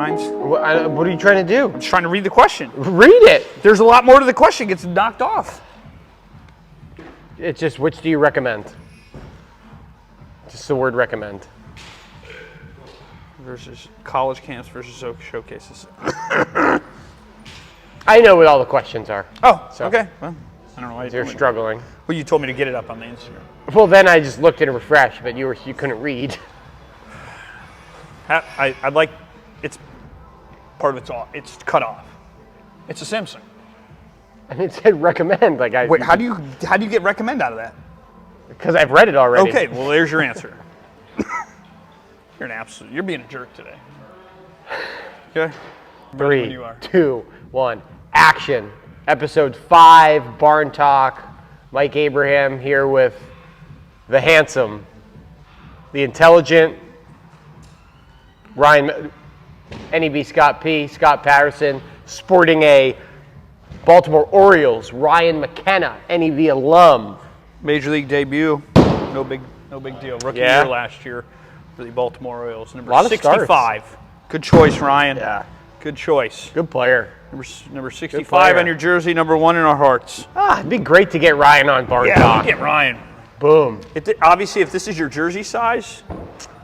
minds? What are you trying to do? I'm just trying to read the question. Read it. There's a lot more to the question. It gets knocked off. It's just, which do you recommend? Just the word recommend. Versus college camps versus showcases. I know what all the questions are. Oh, So- okay. Well, I don't know why You're told me. struggling. Well, you told me to get it up on the Instagram. Well, then I just looked and refreshed, but you couldn't read. I'd like, it's part of it's cut off. It's a Simpson. And it said recommend. Wait, how do you get recommend out of that? Because I've read it already. Okay, well there's your answer. You're being a jerk today. Okay. Ready when 3, you are. 2, 1, action. Episode 5, Barn Talk. Mike Abraham here with the handsome, the intelligent, Ryan, NEB Scott P, Scott Patterson, sporting a Baltimore Orioles, Ryan McKenna, NEB alum. Major League debut. No big deal. Rookie Yeah. year last year for the Baltimore Orioles. Number Lot of 65. Good choice, Ryan. Yeah. Good choice. Good player. Number 65 player. on your jersey, number 1 in our hearts. It'd be great to get Ryan on Barn Talk. Get Ryan. Boom. Obviously, if this is your jersey size,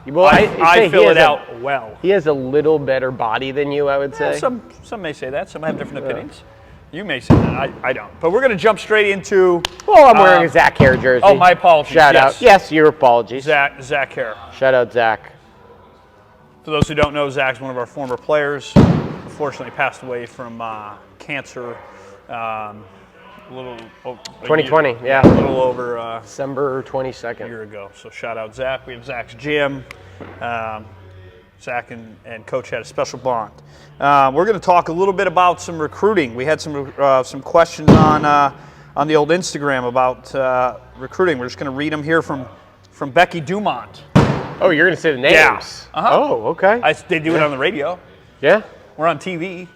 Well, I fill it out well. He has a little better body than you, I would Yeah, say. some may say that. Some have different opinions. You may say that. I don't. But we're going to jump straight into Well, I'm wearing a Zach Hare jersey. Oh, my apologies. Shout Yes. out. Yes, your apologies. Zach Hare. Shout out, Zach. For those who don't know, Zach's one of our former players. Unfortunately, passed away from cancer. A little. 2020, yeah. A little over December a 22nd. year ago. So shout out Zach. We have Zach's gym. Zach and Coach had a special bond. We're going to talk a little bit about some recruiting. We had some questions on the old Instagram about recruiting. We're just going to read them here from Becky Dumont. Oh, you're going to say the names? Yeah. Uh-huh. Oh, okay. They do it on the radio. Yeah? We're on TV.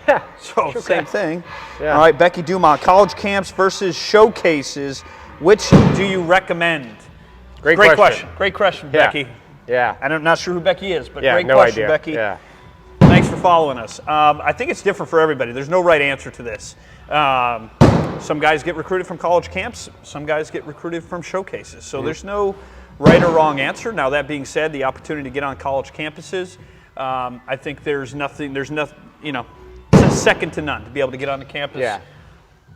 Yeah. So same thing. Yeah. All right, Becky Dumont, college camps versus showcases. Which do you recommend? Great question. Great question, Yeah. Becky. Yeah. I'm not sure who Becky is, but Yeah, great no question, idea. Becky. Yeah. Thanks for following us. I think it's different for everybody. There's no right answer to this. Some guys get recruited from college camps. Some guys get recruited from showcases. So there's no right or wrong answer. Now, that being said, the opportunity to get on college campuses, I think there's nothing, it's a second to none to be able to get on the campus, Yeah.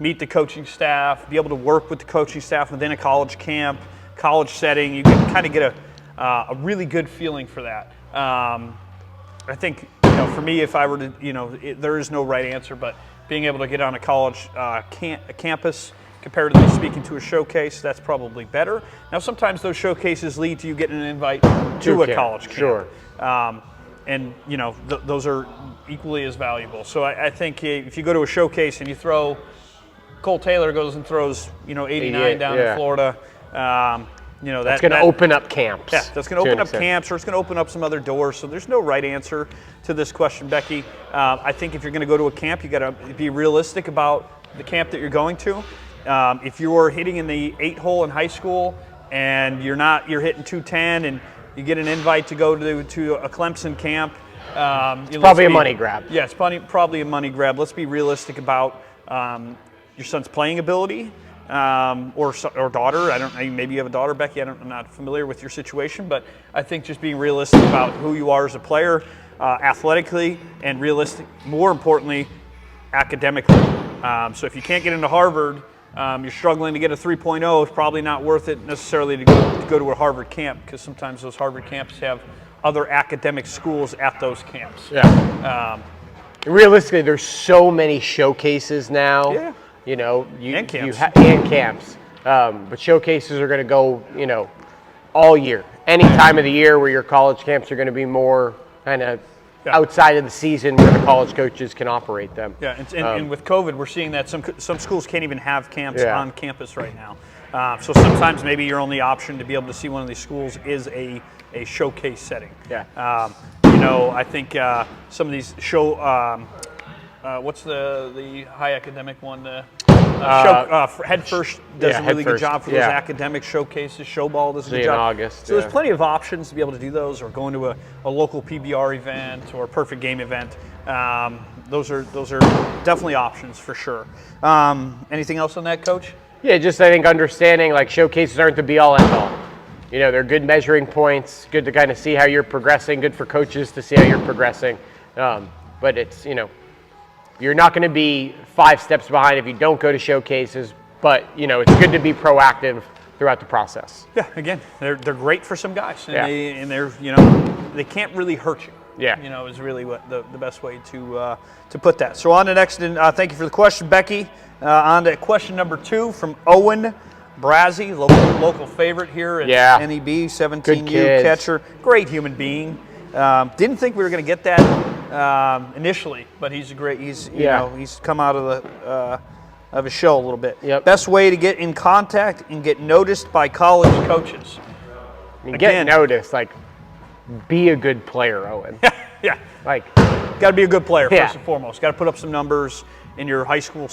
meet the coaching staff, be able to work with the coaching staff within a college camp, college setting. You can kind of get a really good feeling for that. I think, for me, if I were to, there is no right answer, but being able to get on a college campus, comparatively speaking to a showcase, that's probably better. Now, sometimes those showcases lead to you getting an invite to a camp, college camp. sure. And, those are equally as valuable. So I think if you go to a showcase and you throw, Cole Taylor goes and throws, 89 down in Florida, That's going to open up camps. Yeah, that's going to open up camps, or it's going to open up some other doors. So there's no right answer to this question, Becky. I think if you're going to go to a camp, you got to be realistic about the camp that you're going to. If you're hitting in the 8-hole in high school and you're hitting 210 and you get an invite to go to a Clemson camp, It's probably a money grab. Yeah, it's probably a money grab. Let's be realistic about your son's playing ability. Or daughter. I don't know. Maybe you have a daughter, Becky. I'm not familiar with your situation, but I think just being realistic about who you are as a player, athletically, and more importantly, academically. So if you can't get into Harvard, you're struggling to get a 3.0. It's probably not worth it necessarily to go to a Harvard camp, because sometimes those Harvard camps have other academic schools at those camps. Yeah. Realistically, there's so many showcases now. Yeah. And camps. And camps. But showcases are going to go, all year. Any time of the year where your college camps are going to be more kind of outside of the season where the college coaches can operate them. Yeah, and with COVID, we're seeing that some schools can't even have camps on campus right now. So sometimes maybe your only option to be able to see one of these schools is a showcase setting. Yeah. I think some of these what's the high academic one? Head First does a really good job for those academic showcases. Showball does a good job. In August. So there's plenty of options to be able to do those, or going to a local PBR event or a Perfect Game event. Those are definitely options for sure. Anything else on that, Coach? Yeah, just I think understanding like showcases aren't the be all end all. You know, they're good measuring points, good to kind of see how you're progressing, good for coaches to see how you're progressing. But it's, you know, you're not going to be 5 steps behind if you don't go to showcases, but, you know, it's good to be proactive throughout the process. Yeah, again, they're great for some guys, and they're, you know, they can't really hurt you. Yeah. You know, is really what the best way to put that. So on to next, and thank you for the question, Becky. On to question number 2 from Owen Brazzi, local favorite here at NEB, 17U catcher. Great human being. Didn't think we were going to get that initially, but he's you know, he's come out of his shell a little bit. Yep. Best way to get in contact and get noticed by college coaches. Get noticed, like, be a good player, Owen. Yeah. Like, got to be a good player first and foremost. Got to put up some numbers in your high school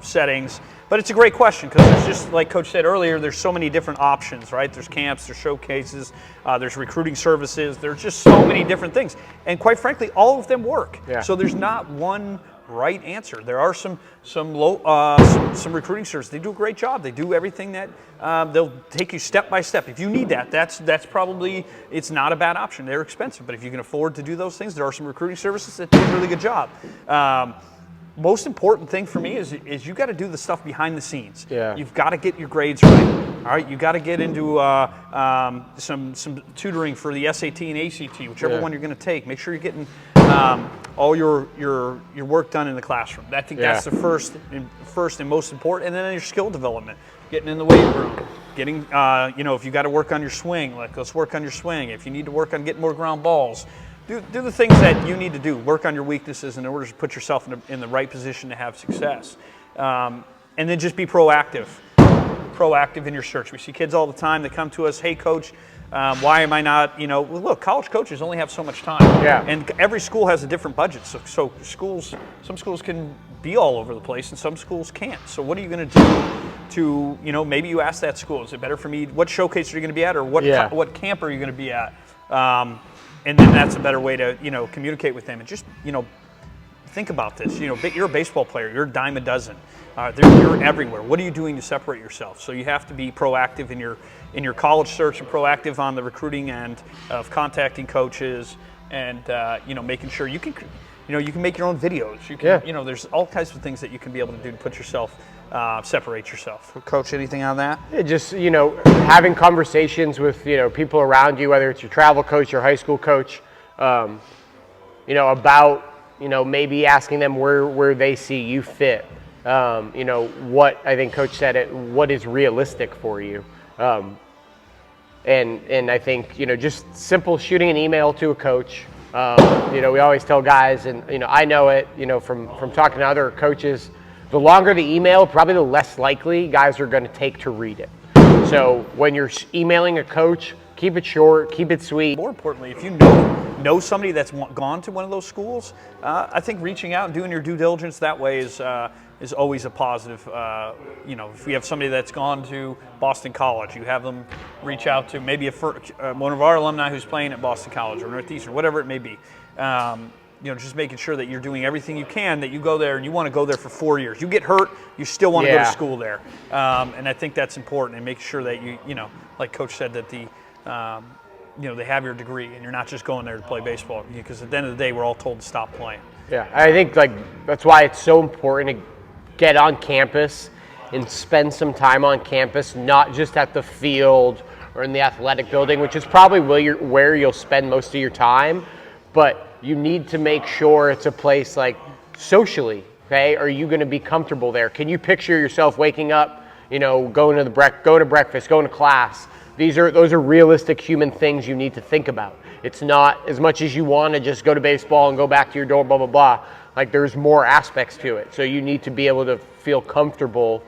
settings. But it's a great question because it's just like Coach said earlier, there's so many different options, right? There's camps, there's showcases, there's recruiting services. There's just so many different things. And quite frankly, all of them work. Yeah. So there's not one right answer. There are some recruiting services. They do a great job. They do everything that they'll take you step by step. If you need that, that's probably, it's not a bad option. They're expensive, but if you can afford to do those things, there are some recruiting services that do a really good job. Most important thing for me is you got to do the stuff behind the scenes. Yeah. You've got to get your grades right. All right, you got to get into some tutoring for the SAT and ACT, whichever one you're going to take. Make sure you're getting all your work done in the classroom. I think that's the first and most important. And then your skill development, getting in the weight room, getting you know, if you got to work on your swing, like let's work on your swing. If you need to work on getting more ground balls. Do the things that you need to do. Work on your weaknesses in order to put yourself in the right position to have success. And then just be proactive. Proactive in your search. We see kids all the time that come to us, hey, Coach, why am I not, you know, well, look, college coaches only have so much time. Yeah. And every school has a different budget. So some schools can be all over the place and some schools can't. So what are you going to do to, you know, maybe you ask that school, is it better for me, what showcase are you going to be at, or what camp are you going to be at? And then that's a better way to, you know, communicate with them. And just, you know, think about this. You know, you're a baseball player. You're a dime a dozen. You're everywhere. What are you doing to separate yourself? So you have to be proactive in your college search and proactive on the recruiting end of contacting coaches and, you know, making sure you can make your own videos. You can, you know, there's all kinds of things that you can be able to do to put yourself, separate yourself. Coach, anything on that? Yeah, just, you know, having conversations with, you know, people around you, whether it's your travel coach, your high school coach, you know, about, you know, maybe asking them where they see you fit. You know, what I think Coach said, what is realistic for you. And I think, you know, just simple shooting an email to a coach. You know, we always tell guys, and, you know, I know it, you know, from talking to other coaches, the longer the email, probably the less likely guys are going to take to read it. So when you're emailing a coach, keep it short, keep it sweet. More importantly, if you know somebody that's gone to one of those schools, I think reaching out and doing your due diligence that way is always a positive. You know, if we have somebody that's gone to Boston College, you have them reach out to maybe one of our alumni who's playing at Boston College or Northeastern, whatever it may be. You know, just making sure that you're doing everything you can, that you go there and you want to go there for 4 years. You get hurt, you still want to go to school there. And I think that's important, and make sure that you know, like Coach said, that you know, they have your degree and you're not just going there to play baseball, because at the end of the day, we're all told to stop playing. Yeah, I think like that's why it's so important to get on campus and spend some time on campus, not just at the field or in the athletic building, which is probably where you'll spend most of your time, but you need to make sure it's a place like socially, okay? Are you going to be comfortable there? Can you picture yourself waking up, you know, going to breakfast, going to class? Those are realistic human things you need to think about. It's not as much as you want to just go to baseball and go back to your dorm, blah, blah, blah. Like, there's more aspects to it. So you need to be able to feel comfortable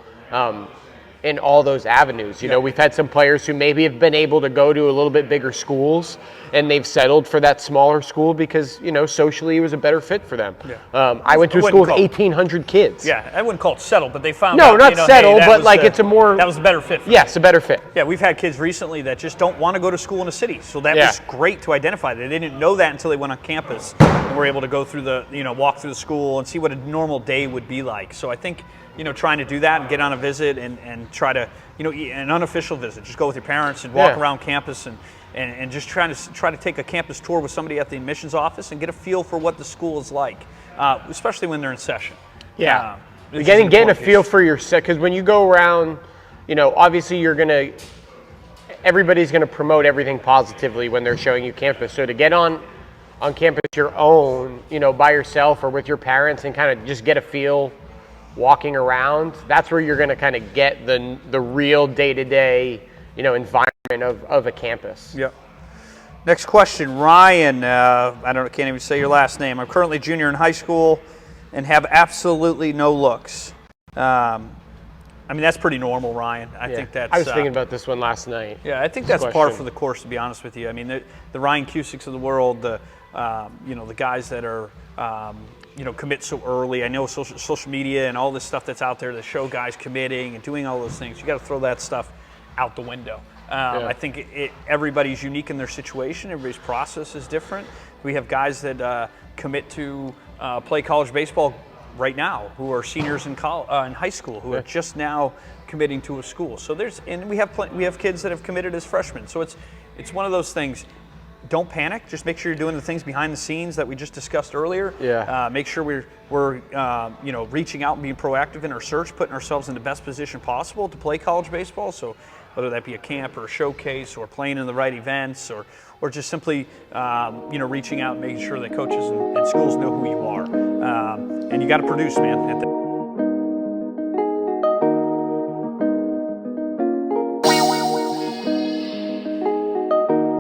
in all those avenues. You know, we've had some players who maybe have been able to go to a little bit bigger schools, and they've settled for that smaller school because, you know, socially it was a better fit for them. I went to a school with 1,800 kids. Yeah, I wouldn't call it settled, but they found No, out, not you know, settled, hey, but like it's a more... That was a better fit for Yes, a better fit. Yeah, we've had kids recently that just don't want to go to school in a city, so that was great to identify. They didn't know that until they went on campus and were able to go through the, you know, walk through the school and see what a normal day would be like. So I think, you know, trying to do that and get on a visit and try to, you know, an unofficial visit, just go with your parents and walk around campus and just try to take a campus tour with somebody at the admissions office and get a feel for what the school is like, especially when they're in session. Yeah, getting a feel for your set, because when you go around, you know, obviously everybody's gonna promote everything positively when they're showing you campus. So to get on campus your own, you know, by yourself or with your parents and kind of just get a feel walking around, that's where you're gonna kind of get the real day-to-day, you know, environment of a campus. Yep. Next question, Ryan. Can't even say your last name. I'm currently junior in high school and have absolutely no looks. I mean, that's pretty normal, Ryan. I think that's... I was thinking about this one last night. Yeah, I think that's par for the course, to be honest with you. I mean, the Ryan Cusicks of the world, you know, the guys that are, you know, commit so early. I know social media and all this stuff that's out there that show guys committing and doing all those things. You got to throw that stuff out the window. I think everybody's unique in their situation. Everybody's process is different. We have guys that commit to play college baseball right now who are seniors in high school who are just now committing to a school. So we have kids that have committed as freshmen. So it's one of those things. Don't panic. Just make sure you're doing the things behind the scenes that we just discussed earlier. Make sure we're you know, reaching out and being proactive in our search, putting ourselves in the best position possible to play college baseball. So whether that be a camp or a showcase or playing in the right events or just simply you know, reaching out and making sure that coaches and schools know who you are. And you got to produce, man.